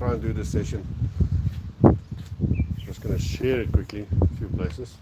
try and do this session. Just going to share it quickly, a few places.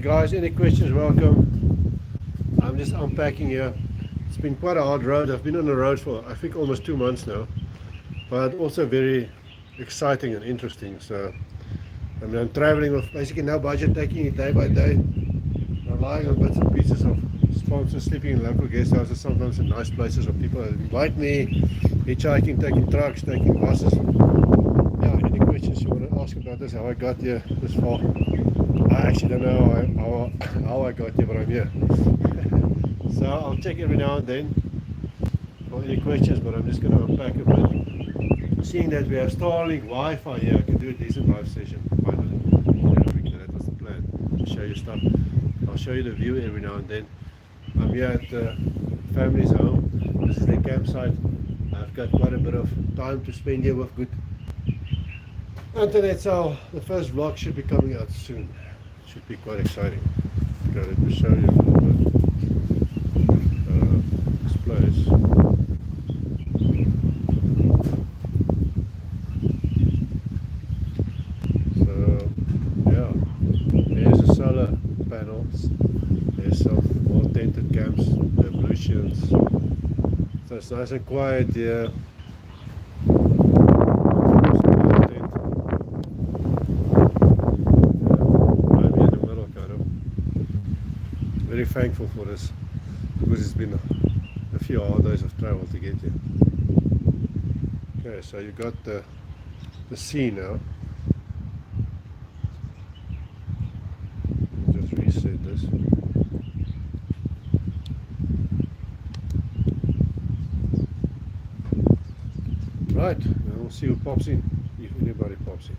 Guys, any questions, welcome. I'm just unpacking here. It's been quite a hard road. I've been on the road for I think almost 2 months now, but also very exciting and interesting. So I'm traveling with basically no budget, taking it day by day, relying on bits and pieces of sponsors, sleeping in local guest houses, sometimes in nice places where people invite me, hitchhiking, taking trucks, taking buses. Yeah, any questions you want to ask about this, how I got here this far? I actually don't know how I got here, but I'm here. So I'll check every now and then for any questions, but I'm just going to unpack a bit. Seeing that we have Starlink Wi-Fi here, I can do a decent live session finally. That was the plan, to show you stuff. I'll show you the view every now and then. I'm here at the family's home. This is their campsite. I've got quite a bit of time to spend here with good internet, so the first vlog should be coming out soon. Should be quite exciting. Okay, let me show you a little bit. This place. So, yeah, there's the solar panels. There's some more tented camps, the Volusians. So it's nice and quiet here. Very thankful for this because it's been a few hard days of travel to get here. Okay, so you got the sea now. Just reset this. Right, now we'll see who pops in, if anybody pops in.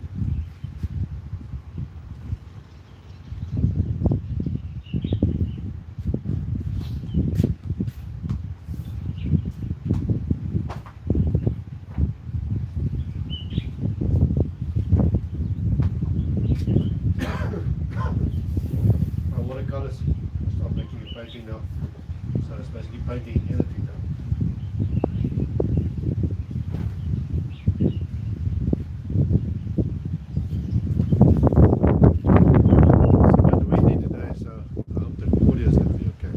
Now, so it's basically painting anything now. It's a bit windy today, so I hope the audio is going to be okay.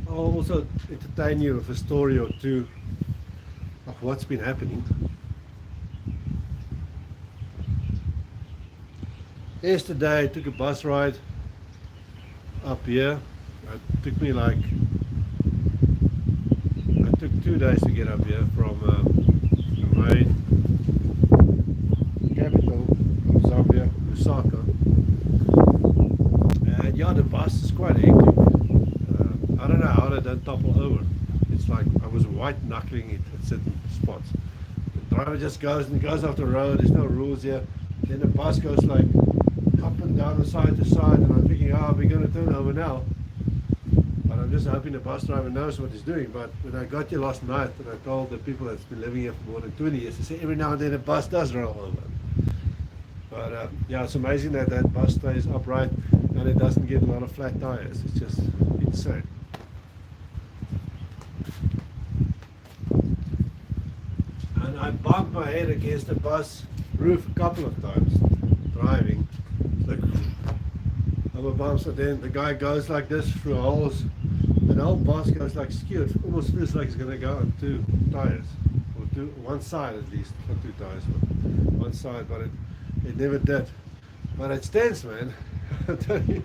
I'll also entertain you with a story or two of what's been happening. Yesterday I took a bus ride up here It took me like, it took 2 days to get up here from the main capital of Zambia, Lusaka. And yeah, the bus is quite hectic. I don't know how they don't topple over. It's like I was white knuckling it at certain spots. The driver just goes and goes off the road, there's no rules here. Then the bus goes like up and down and side to side, and I'm thinking, oh, we're going to turn over now. But I'm just hoping the bus driver knows what he's doing. But when I got here last night and I told the people that's been living here for more than 20 years, they say every now and then a bus does roll over. But yeah, it's amazing that that bus stays upright and it doesn't get a lot of flat tires. It's just insane. And I bumped my head against the bus roof a couple of times driving. Like over bumps, and then the guy goes like this through holes, and the whole bus goes like skewed. It almost feels like it's going to go on 2 tires, or one side at least, not 2 tires, but one side. But it never did. But it's tense, man. I tell you.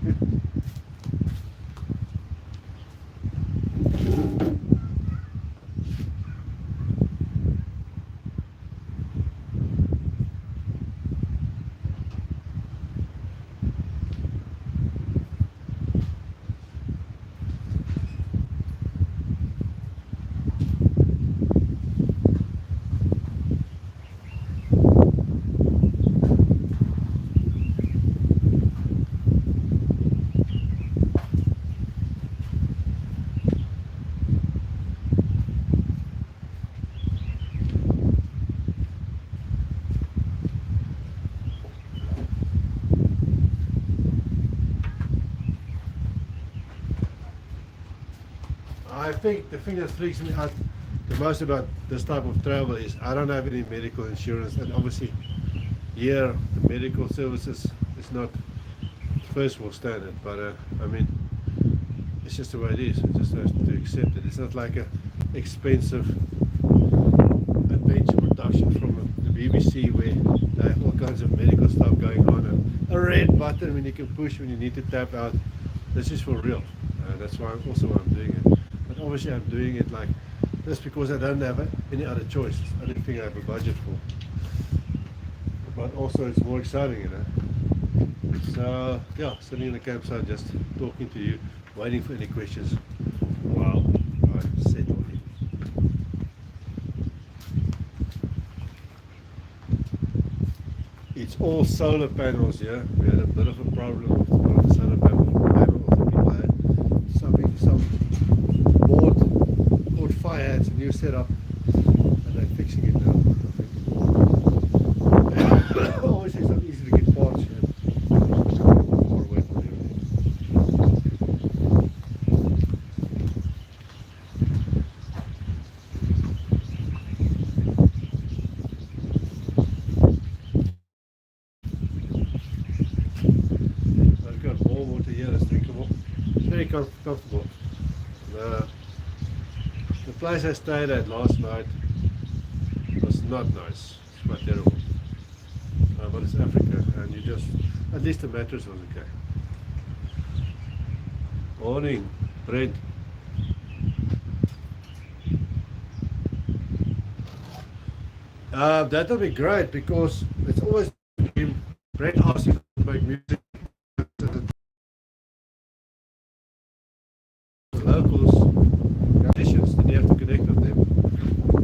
I think the thing that freaks me out the most about this type of travel is I don't have any medical insurance, and obviously here the medical services is not first world standard, but I mean, it's just the way it is. You just have to accept it. It's not like a expensive adventure production from the BBC where they have all kinds of medical stuff going on and a red button when you can push when you need to tap out. This is for real. That's why I'm doing it. But obviously I'm doing it like just because I don't have any other choice. I don't think I have a budget for. But also it's more exciting, you know. So yeah, sitting in the campsite just talking to you, waiting for any questions while I settle in. It's all solar panels here. We had a bit of a problem with one of the solar panels the people had. Some board caught fire, it's a new setup, and they're fixing it now, I think. Obviously it's not easy to get parts here. More weight on everything. I've got more water here that's drinkable. It's very comfortable. The place I stayed at last night was not nice. It's quite terrible. But it's Africa, and you just, at least the mattress was okay. Morning, Brent. That would be great because it's always been Brent asking to make music. Locals, musicians, then you have to connect with them,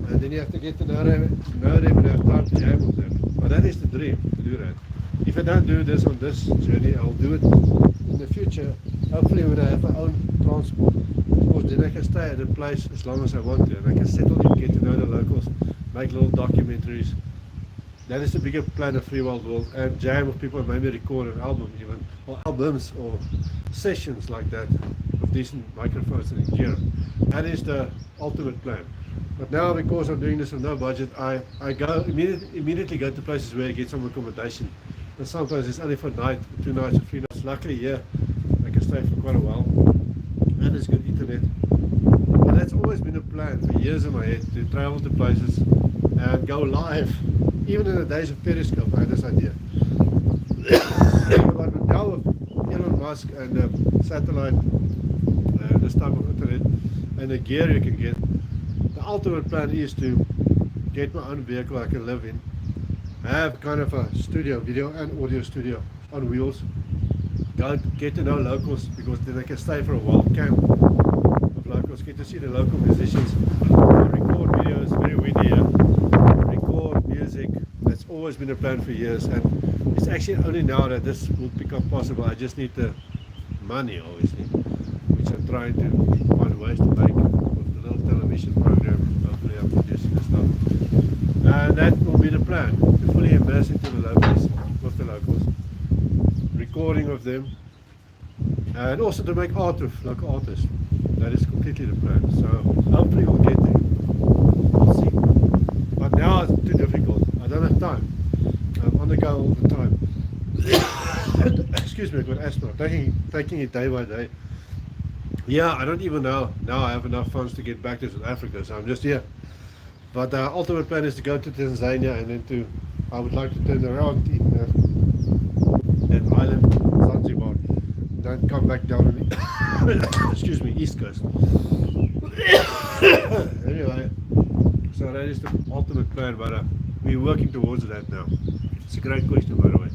and then you have to get to know them and have time to jam with them. But that is the dream, to do that. If I don't do this on this journey, I'll do it in the future, hopefully when I have my own transport, because then I can stay at a place as long as I want to, and I can settle in, get to know the locals, make little documentaries. That is the bigger plan of Free Wild World, and jam with people and maybe record an album even, or albums or sessions like that with decent microphones and gear. That is the ultimate plan. But now, because I'm doing this on no budget, I go immediately go to places where I get some accommodation. And sometimes it's only for a night, 2 nights or 3 nights. Luckily here, I can stay for quite a while. And there's good internet. And that's always been a plan for years in my head, to travel to places and go live. Even in the days of Periscope, I had this idea. But now with Elon Musk and satellite and the gear you can get. The ultimate plan is to get my own vehicle I can live in, have kind of a studio, video and audio studio on wheels, go get to know locals because then I can stay for a while, camp with locals, get to see the local musicians, record videos, very windy here, record music. That's always been a plan for years, and it's actually only now that this will become possible. I just need the money, obviously, which I'm trying to find ways to make with the little television program. Hopefully I'm producing the stuff, and that will be the plan, to fully immerse into the locals, with the locals, recording of them, and also to make art with local artists. That is completely the plan, so hopefully we'll get there. We'll see. But now it's too difficult. I don't have time. I'm on the go all the time. Excuse me, I've got asthma. Taking it day by day. Yeah, I don't even know. Now I have enough funds to get back to South Africa, so I'm just here. But the ultimate plan is to go to Tanzania, and then I would like to turn around in that island, Zanzibar, then come back down on the, excuse me, East Coast. Anyway, so that is the ultimate plan, but we're working towards that now. It's a great question, by the way.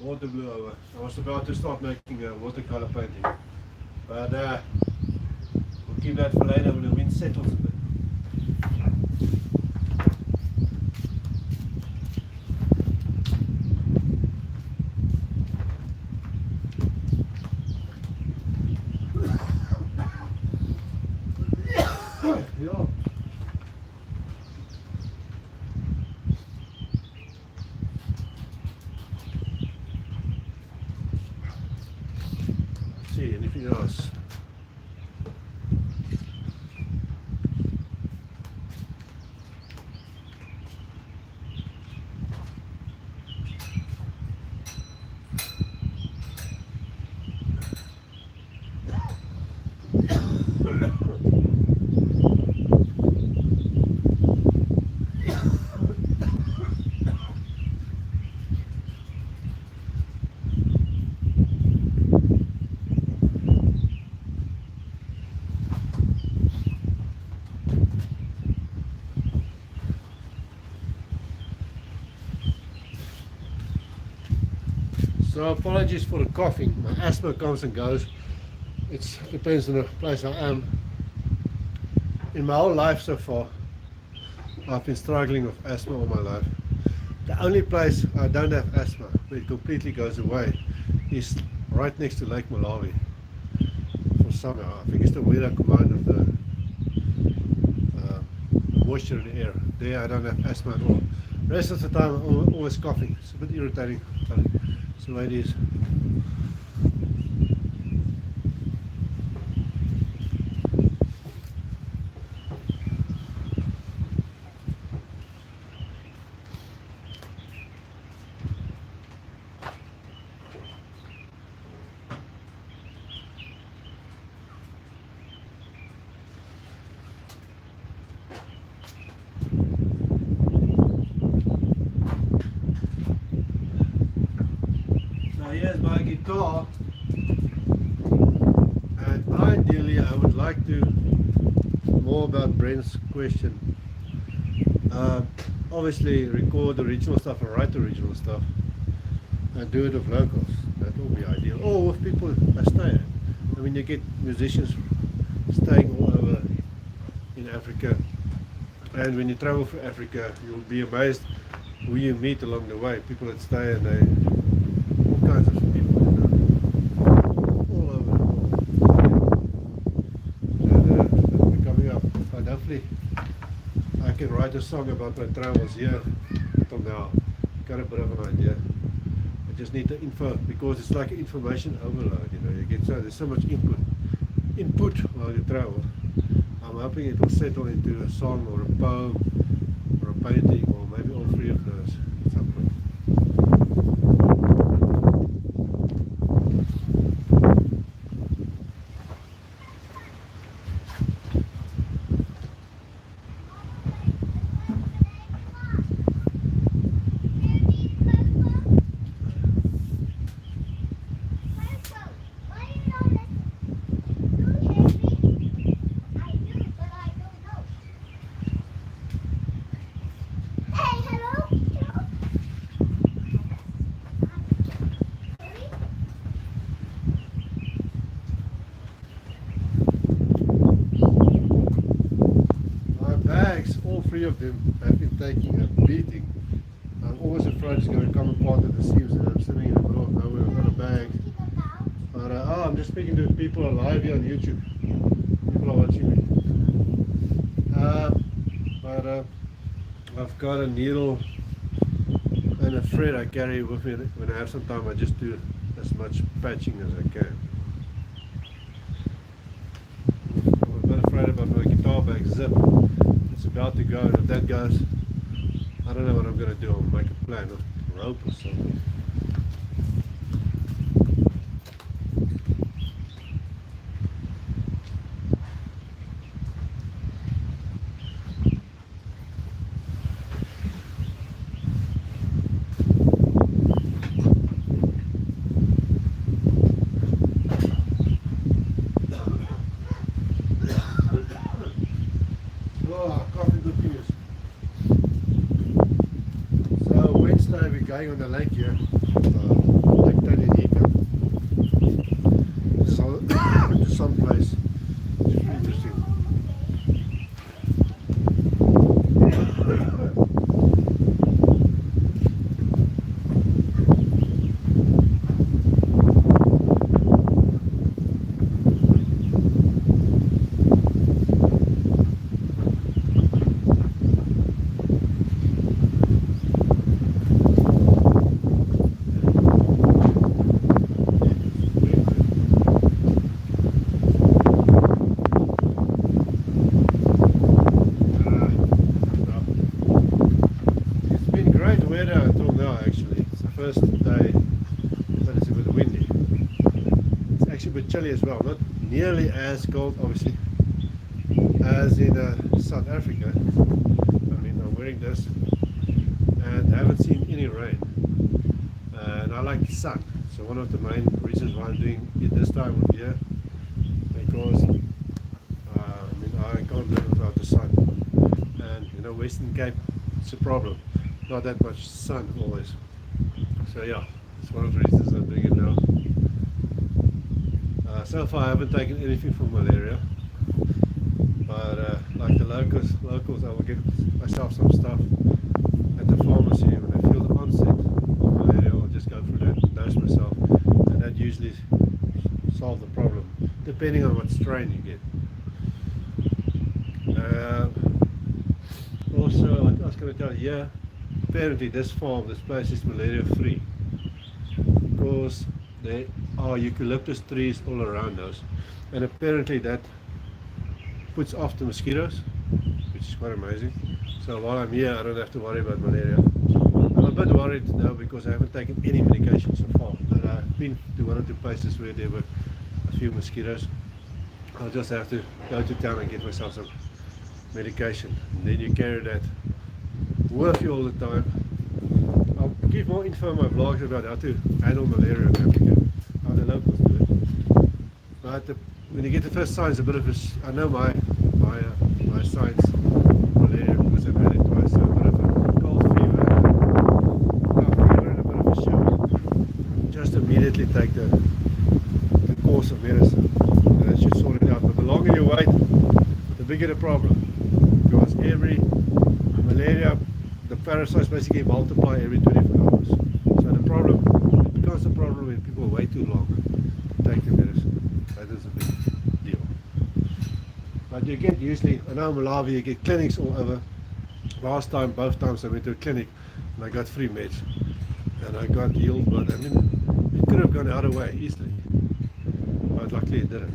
Water blew over. I was about to start making a watercolor painting, but we'll keep that for later when the wind settles a bit. Yeah. See anything else? So apologies for the coughing. My asthma comes and goes. It depends on the place I am. In my whole life so far, I've been struggling with asthma all my life. The only place I don't have asthma, where it completely goes away, is right next to Lake Malawi. For summer, I think it's the weather command of the moisture in the air. There I don't have asthma at all. The rest of the time I'm always coughing. It's a bit irritating. It's the way it is. Here's my guitar, and ideally I would like to more about Brent's question. Obviously record original stuff and write original stuff and do it with locals. That will be ideal, or with people that stay. I mean, you get musicians staying all over in Africa, and when you travel through Africa you'll be amazed who you meet along the way. People that stay, and they all kinds of people, you know, all over the world. And coming up, but hopefully I can write a song about my travels here till now. Got a bit of an idea. I just need the info, because it's like information overload. You know, you get there's so much input while you travel. I'm hoping it will settle into a song or a poem or a painting, or maybe all three of those at some point. 3 of them have been taking a beating. I'm always afraid it's going to come apart at the seams, and I'm sitting in the middle of nowhere. I've got a bag. But I'm just speaking to people live here on YouTube. People are watching me. But I've got a needle and a thread I carry with me when I have some time. I just do as much patching as I can. I'm a bit afraid about my guitar bag zip. It's about to go, and if that goes, I don't know what I'm going to do. I'll make a plan of rope or something. Going on the lake here, Lake Tanganyika, so to some place. It's really interesting. First day, but it's a bit windy. It's actually a bit chilly as well, not nearly as cold obviously as in South Africa. I mean, I'm wearing this and I haven't seen any rain, and I like the sun, so one of the main reasons why I'm doing it this time of year, because I mean, I can't live without the sun, and you know, Western Cape, it's a problem, not that much sun always. So yeah, it's one of the reasons I'm doing it now. So far I haven't taken anything for malaria, but like the locals, I will get myself some stuff at the pharmacy when I feel the onset of malaria. I'll just go through that and dose myself, and that usually solves the problem, depending on what strain you get. Also, I was going to tell you, yeah, apparently this place is malaria free, because there are eucalyptus trees all around us, and apparently that puts off the mosquitoes, which is quite amazing. So while I'm here, I don't have to worry about malaria. I'm a bit worried now because I haven't taken any medication so far, and I've been to one or two places where there were a few mosquitoes. I'll just have to go to town and get myself some medication, and then you carry that with you all the time. I'll give more info on my vlogs about how to handle malaria in Africa, how the locals do it. But when you get the first signs, a bit of I know my signs of malaria because I've had it twice. So a bit of a cold fever, and a bit of a shiver. Just immediately take the course of medicine, and that should sort it out. But the longer you wait, the bigger the problem, because every malaria, the parasites basically multiply every 24 hours. So the problem, it becomes a problem when people wait too long to take the medicine. That is a big deal. But you get usually, I know in Malawi you get clinics all over. Both times I went to a clinic and I got free meds. And I got healed, but I mean, it could have gone the other way easily. But luckily it didn't.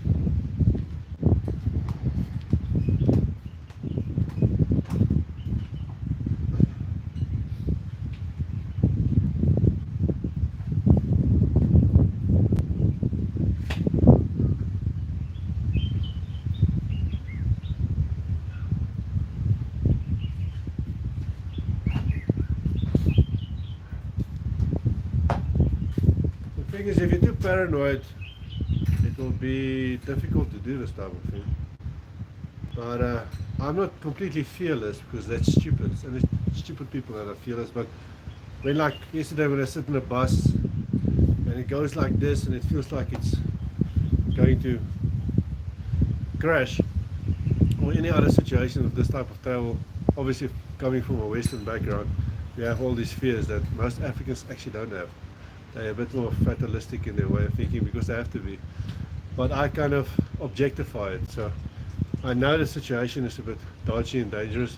The thing is, if you're too paranoid, it will be difficult to do this type of thing. But I'm not completely fearless, because that's stupid. It's only stupid people that are fearless. But when, like yesterday, when I sit in a bus and it goes like this and it feels like it's going to crash, or any other situation of this type of travel, obviously coming from a Western background, we have all these fears that most Africans actually don't have. They're a bit more fatalistic in their way of thinking because they have to be. But I kind of objectify it. So I know the situation is a bit dodgy and dangerous,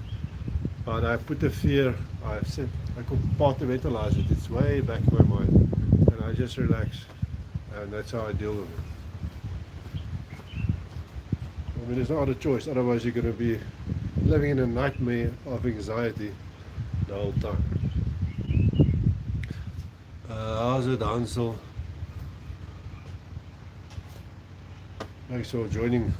but I put the fear, I compartmentalize it. It's way back in my mind, and I just relax, and that's how I deal with it. I mean, there's no other choice. Otherwise, you're going to be living in a nightmare of anxiety the whole time. How's it, Hansel? Thanks for joining.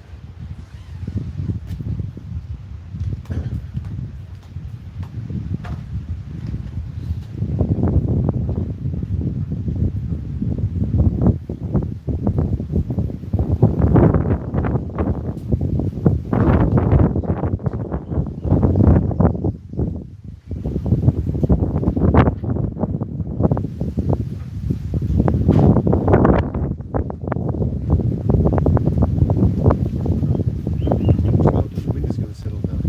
The wind is going to settle down.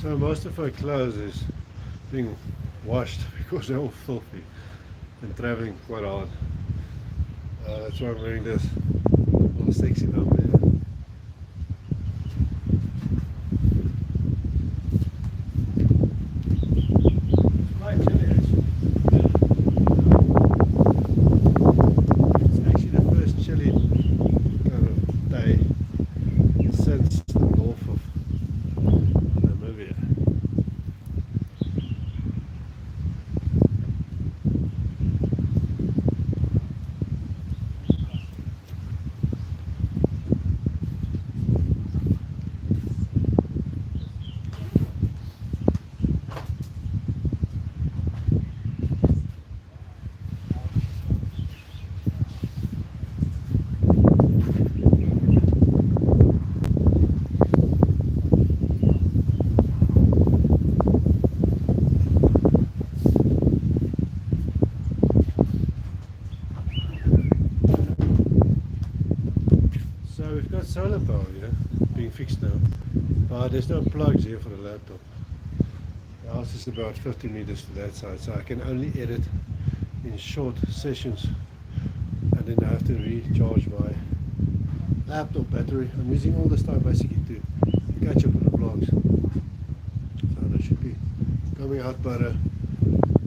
So most of our clothes is being washed because they're all filthy and traveling quite hard. That's why I'm wearing this little sexy number here. Quite chilly actually. It's actually the first chilly kind of day since the north of Namibia. So we've got solar power here being fixed now, but there's no plugs here for the laptop. The house is about 50 meters to that side, so I can only edit in short sessions, and then I have to recharge my laptop battery. I'm using all this time basically to catch up with the vlogs, so that should be coming out better.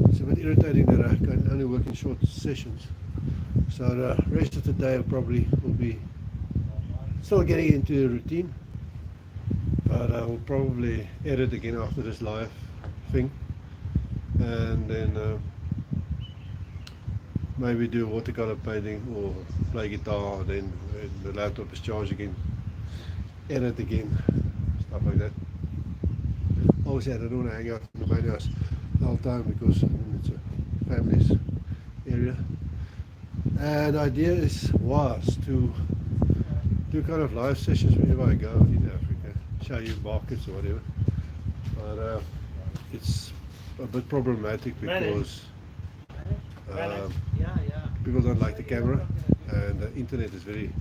It's a bit irritating that I can only work in short sessions, so the rest of the day probably will be still getting into a routine, but I will probably edit again after this live thing, and then maybe do watercolor painting or play guitar. Then when the laptop is charged again, edit again, stuff like that. Obviously, I don't want to hang out in the main house the whole time because it's a family's area. And the idea was to do kind of live sessions wherever I go in Africa, show you markets or whatever. But it's a bit problematic because people don't like the camera, and the internet is very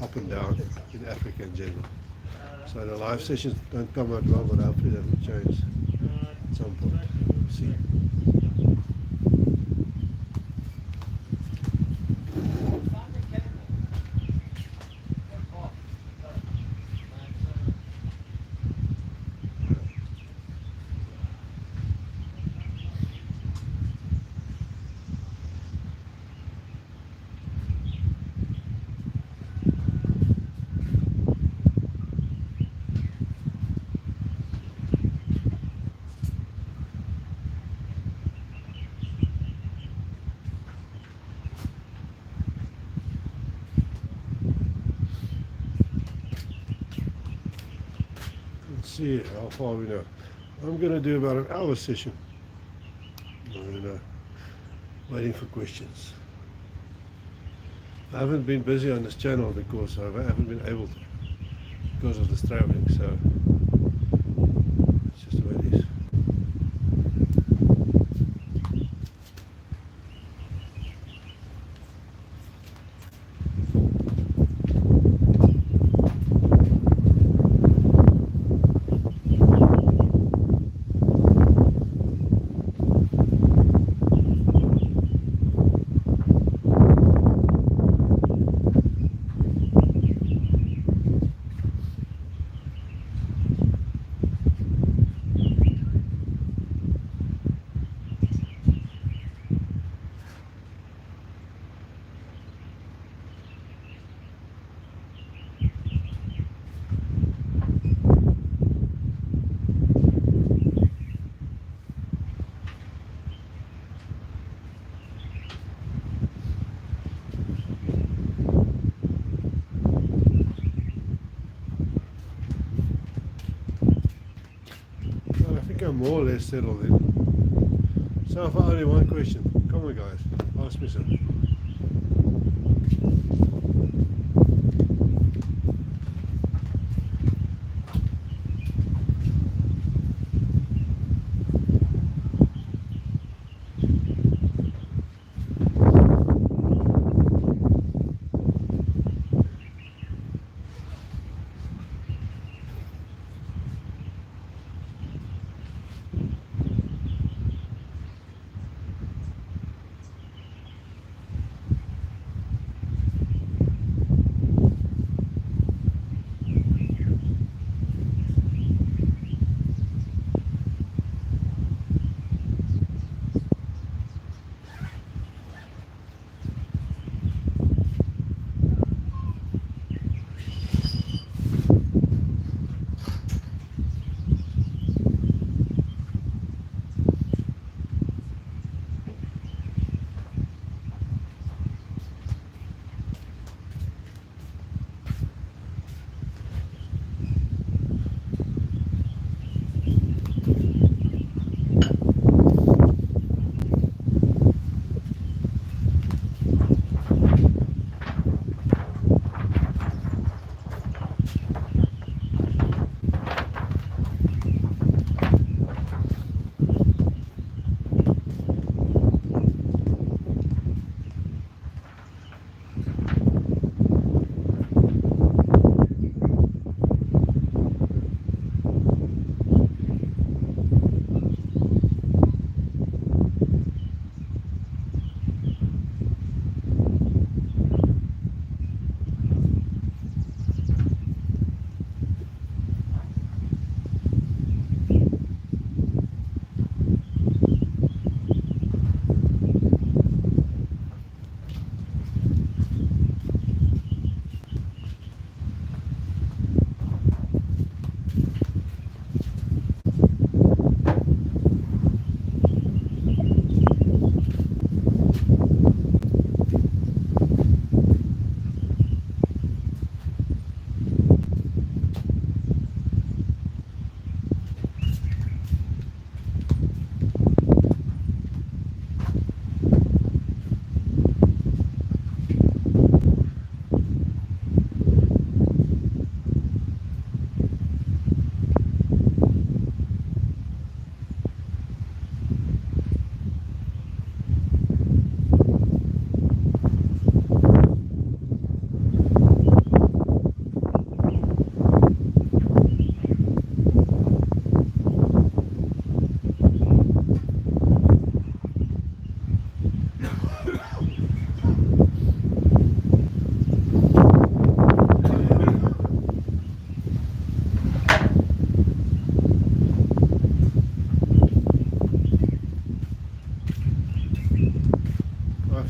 up and down in Africa in general. So the live sessions don't come out well, but hopefully that will change at some point. We'll see. see how far we know. I'm going to do about an hour session. And, waiting for questions. I haven't been busy on this channel because I haven't been able to because of this traveling, so it's just the way it is. I think I'm more or less settled in. So far only one question. Come on guys, ask me something.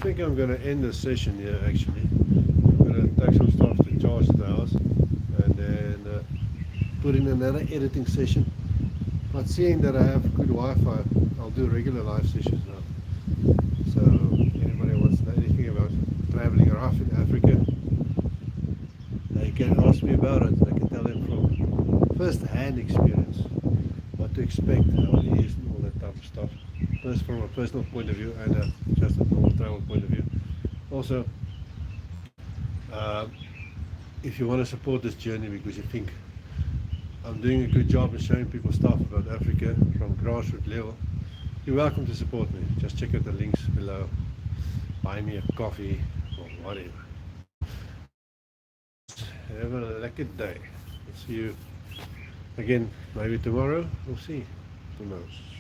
think I'm going to end the session here actually. I'm going to take some stuff to charge the house and then put in another editing session. But seeing that I have good Wi-Fi, I'll do regular live sessions now. So anybody wants to know anything about traveling around in Africa, they can ask me about it. I can tell them first-hand experience, what to expect, how it is, and all that type of stuff. First from a personal point of view and just a normal travel point of view. Also, if you want to support this journey because you think I'm doing a good job in showing people stuff about Africa from grassroots level, you're welcome to support me. Just check out the links below. Buy me a coffee or whatever. Have a lucky day. See you again maybe tomorrow. We'll see. Who knows?